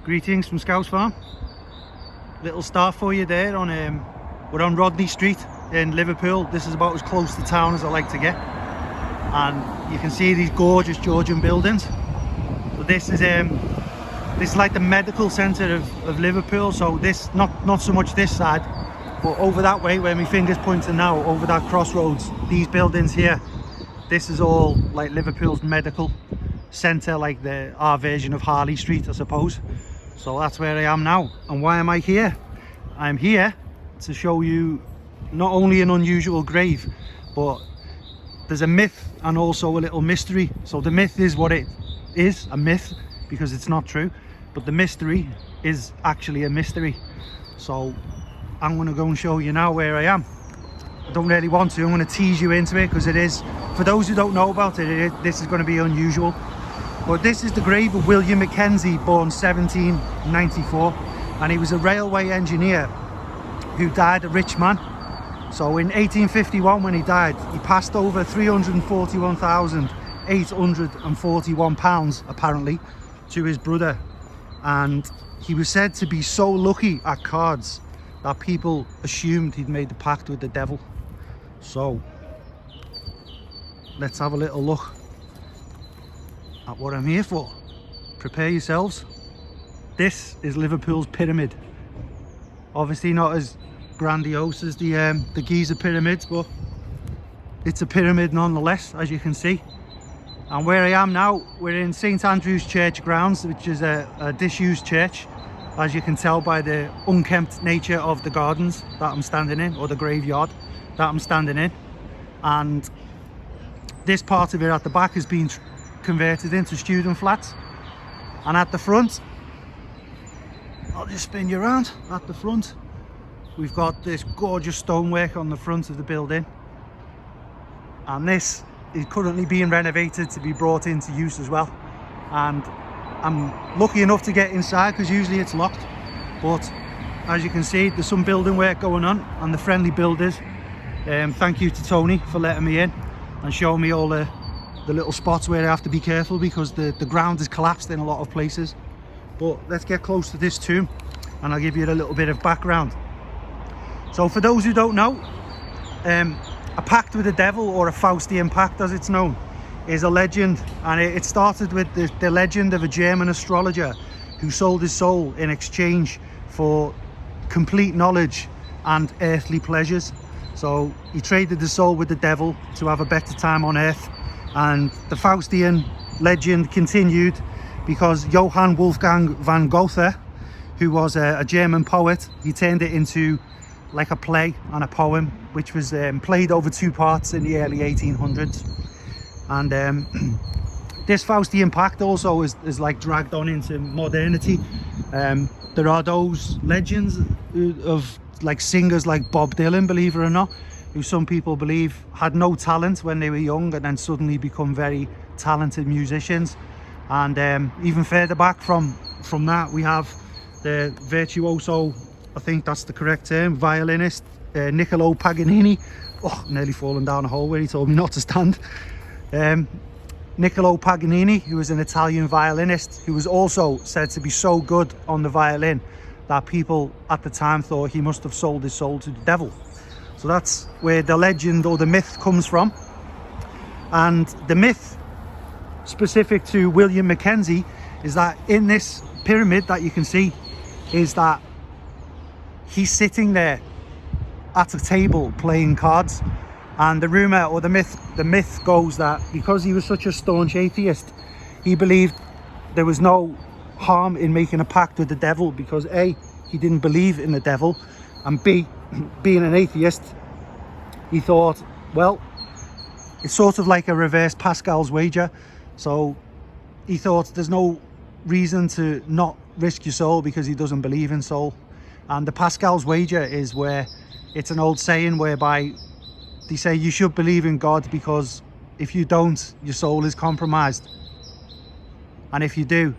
Greetings from Scouse Farm. Little start for you there on we're on Rodney Street in Liverpool. This is about as close to town as I like to get, and you can see these gorgeous Georgian buildings. But this is like the medical centre of Liverpool. So this not so much this side, but over that way where my finger's pointing now, over that crossroads, these buildings here, this is all like Liverpool's medical centre, like our version of Harley Street, I suppose. So that's where I am now. And why am I here? I'm here to show you not only an unusual grave, but there's a myth and also a little mystery. So the myth is what it is, a myth, because it's not true, but the mystery is actually a mystery. So I'm going to go and show you now where I am. I don't really want to. I'm going to tease you into it because it is, for those who don't know about it, this is going to be unusual. But this is the grave of William McKenzie, born 1794, and he was a railway engineer who died a rich man. So in 1851, when he died, he passed over £341,841 apparently to his brother, and he was said to be so lucky at cards that people assumed he'd made the pact with the devil. So let's have a little look at what I'm here for. Prepare yourselves. This is Liverpool's pyramid. Obviously not as grandiose as the Giza pyramids, but it's a pyramid nonetheless, as you can see. And where I am now, we're in St Andrew's Church grounds, which is a disused church, as you can tell by the unkempt nature of the gardens that I'm standing in, or the graveyard that I'm standing in. And this part of it at the back has been converted into student flats, and at the front, I'll just spin you around. At the front we've got this gorgeous stonework on the front of the building, and this is currently being renovated to be brought into use as well. And I'm lucky enough to get inside because usually it's locked, but as you can see, there's some building work going on, and the friendly builders, thank you to Tony for letting me in and showing me all the little spots where I have to be careful because the ground is collapsed in a lot of places. But let's get close to this tomb and I'll give you a little bit of background. So for those who don't know, a pact with the devil, or a Faustian pact as it's known, is a legend, and it started with the legend of a German astrologer who sold his soul in exchange for complete knowledge and earthly pleasures. So he traded his soul with the devil to have a better time on earth. And the Faustian legend continued because Johann Wolfgang van Goethe, who was a German poet, he turned it into like a play and a poem, which was played over two parts in the early 1800s. And this Faustian pact also is like dragged on into modernity. There are those legends of like singers like Bob Dylan, believe it or not, who some people believe had no talent when they were young and then suddenly become very talented musicians. And even further back from that, we have the virtuoso, I think that's the correct term, violinist, Niccolo Paganini. Oh, nearly fallen down a hole where he told me not to stand. Niccolo Paganini, who was an Italian violinist, who was also said to be so good on the violin that people at the time thought he must have sold his soul to the devil. So that's where the legend or the myth comes from. And the myth specific to William McKenzie is that in this pyramid that you can see, is that he's sitting there at a table playing cards. And the rumor or the myth goes that because he was such a staunch atheist, he believed there was no harm in making a pact with the devil, because A, he didn't believe in the devil, and B, being an atheist, he thought, well, it's sort of like a reverse Pascal's wager. So he thought there's no reason to not risk your soul because he doesn't believe in soul. And the Pascal's wager is where it's an old saying whereby they say you should believe in God, because if you don't, your soul is compromised, and if you do,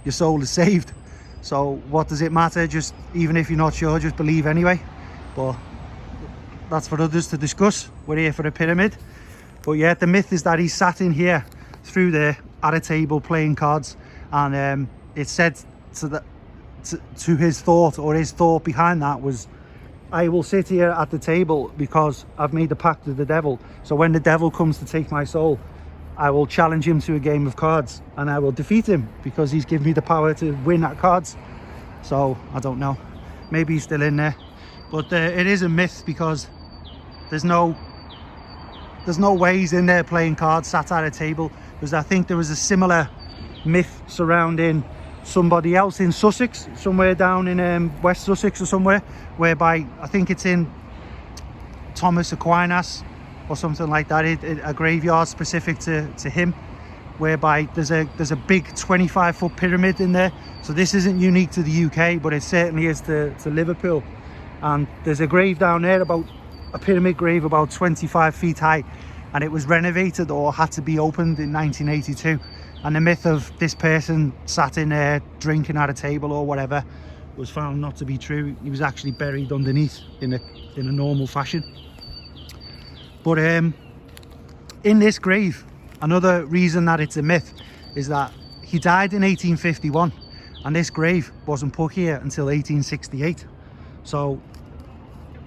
your soul is saved. So what does it matter? Just, even if you're not sure, just believe anyway. But that's for others to discuss. We're here for a pyramid. But yeah, the myth is that he sat in here through there at a table playing cards, and it's said to his thought, or his thought behind that was, I will sit here at the table because I've made a pact with the devil. So when the devil comes to take my soul, I will challenge him to a game of cards and I will defeat him because he's given me the power to win at cards. So I don't know, maybe he's still in there, but it is a myth because there's no way he's in there playing cards sat at a table, because I think there was a similar myth surrounding somebody else in Sussex, somewhere down in West Sussex or somewhere, whereby I think it's in Thomas Aquinas or something like that, a graveyard specific to him, whereby there's a big 25-foot pyramid in there. So this isn't unique to the UK, but it certainly is to Liverpool. And there's a grave down there, about a pyramid grave about 25 feet high, and it was renovated or had to be opened in 1982. And the myth of this person sat in there drinking at a table or whatever was found not to be true. He was actually buried underneath in a normal fashion. But in this grave, another reason that it's a myth is that he died in 1851, and this grave wasn't put here until 1868. So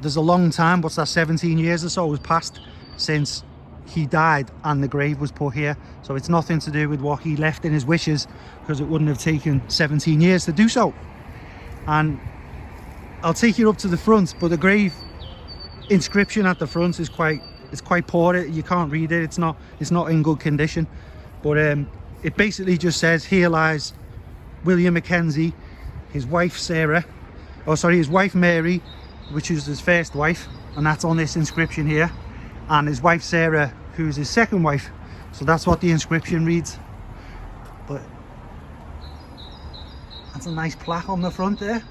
there's a long time, what's that, 17 years or so has passed since he died and the grave was put here. So it's nothing to do with what he left in his wishes, because it wouldn't have taken 17 years to do so. And I'll take you up to the front, but the grave inscription at the front is quite poor. You can't read it. It's not in good condition, but it basically just says, here lies William McKenzie, his wife his wife Mary, which is his first wife, and that's on this inscription here, and his wife Sarah, who's his second wife. So that's what the inscription reads. But that's a nice plaque on the front there,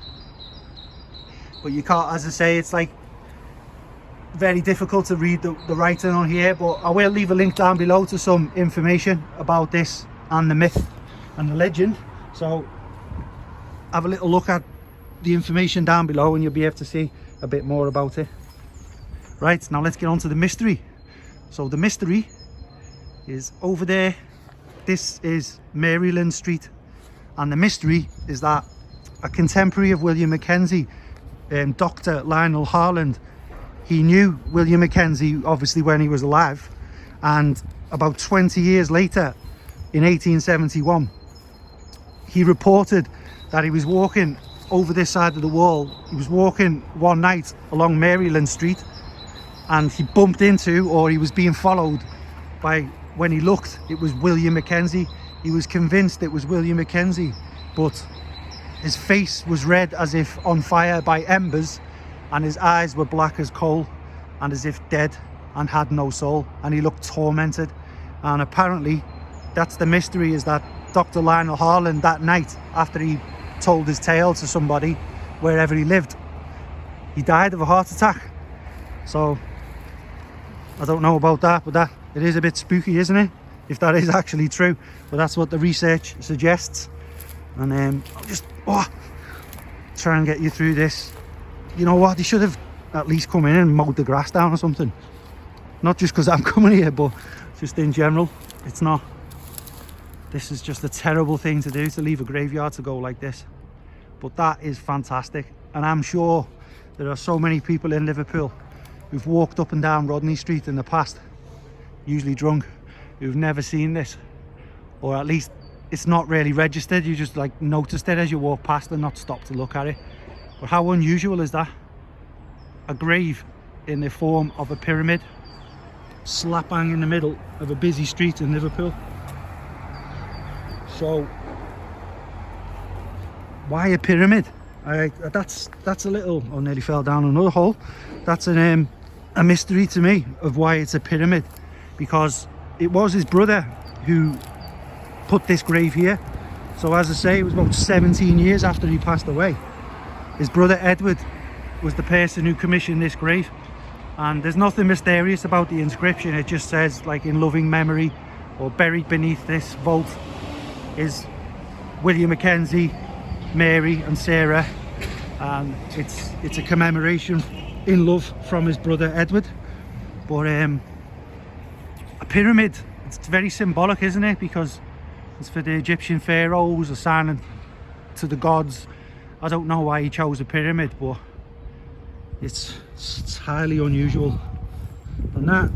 but you can't, as I say, it's like very difficult to read the writing on here. But I will leave a link down below to some information about this and the myth and the legend, so have a little look at the information down below and you'll be able to see a bit more about it. Right, now let's get on to the mystery. So the mystery is over there. This is Maryland Street, and the mystery is that a contemporary of William McKenzie, Dr. Lionel Harland, he knew William McKenzie obviously when he was alive, and about 20 years later in 1871 he reported that he was walking over this side of the wall. He was walking one night along Maryland Street and he bumped into, or he was being followed by, when he looked, it was William McKenzie. He was convinced it was William McKenzie, but his face was red as if on fire by embers, and his eyes were black as coal and as if dead and had no soul, and he looked tormented. And apparently that's the mystery, is that Dr. Lionel Harland that night, after he told his tale to somebody wherever he lived, he died of a heart attack. So I don't know about that, but that it is a bit spooky, isn't it, if that is actually true? But that's what the research suggests. And I'll just try and get you through this. You know what, they should have at least come in and mowed the grass down or something. Not just because I'm coming here, but just in general. It's not, this is just a terrible thing to do, to leave a graveyard to go like this. But that is fantastic, and I'm sure there are so many people in Liverpool who've walked up and down Rodney Street in the past, usually drunk, who've never seen this, or at least it's not really registered. You just like noticed it as you walk past and not stopped to look at it. But how unusual is that? A grave in the form of a pyramid, slap bang in the middle of a busy street in Liverpool. So why a pyramid? That's a little, oh, nearly fell down another hole. That's a mystery to me of why it's a pyramid, because it was his brother who put this grave here. So as I say, it was about 17 years after he passed away. His brother Edward was the person who commissioned this grave, and there's nothing mysterious about the inscription. It just says, like, in loving memory, or buried beneath this vault is William McKenzie, Mary and Sarah, and it's a commemoration in love from his brother Edward. But a pyramid, it's very symbolic, isn't it? Because it's for the Egyptian pharaohs, a sign to the gods, I don't know why he chose a pyramid, but it's highly unusual. And that,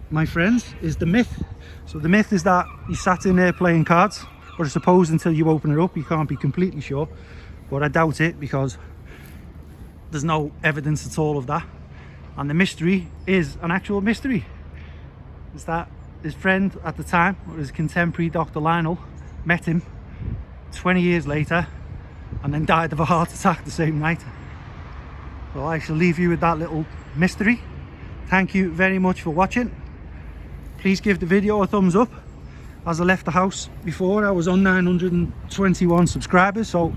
my friends, is the myth. So the myth is that he sat in there playing cards, but I suppose until you open it up you can't be completely sure, but I doubt it because there's no evidence at all of that. And the mystery is an actual mystery. Is that his friend at the time, or his contemporary Dr. Lionel, met him 20 years later and then died of a heart attack the same night. So I shall leave you with that little mystery. Thank you very much for watching. Please give the video a thumbs up. As I left the house before, I was on 921 subscribers, so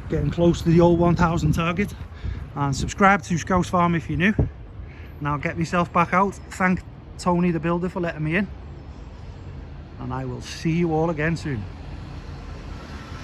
getting close to the old 1000 target. And subscribe to Scouse Farm if you're new. And I'll get myself back out. Thank Tony the builder for letting me in. And I will see you all again soon.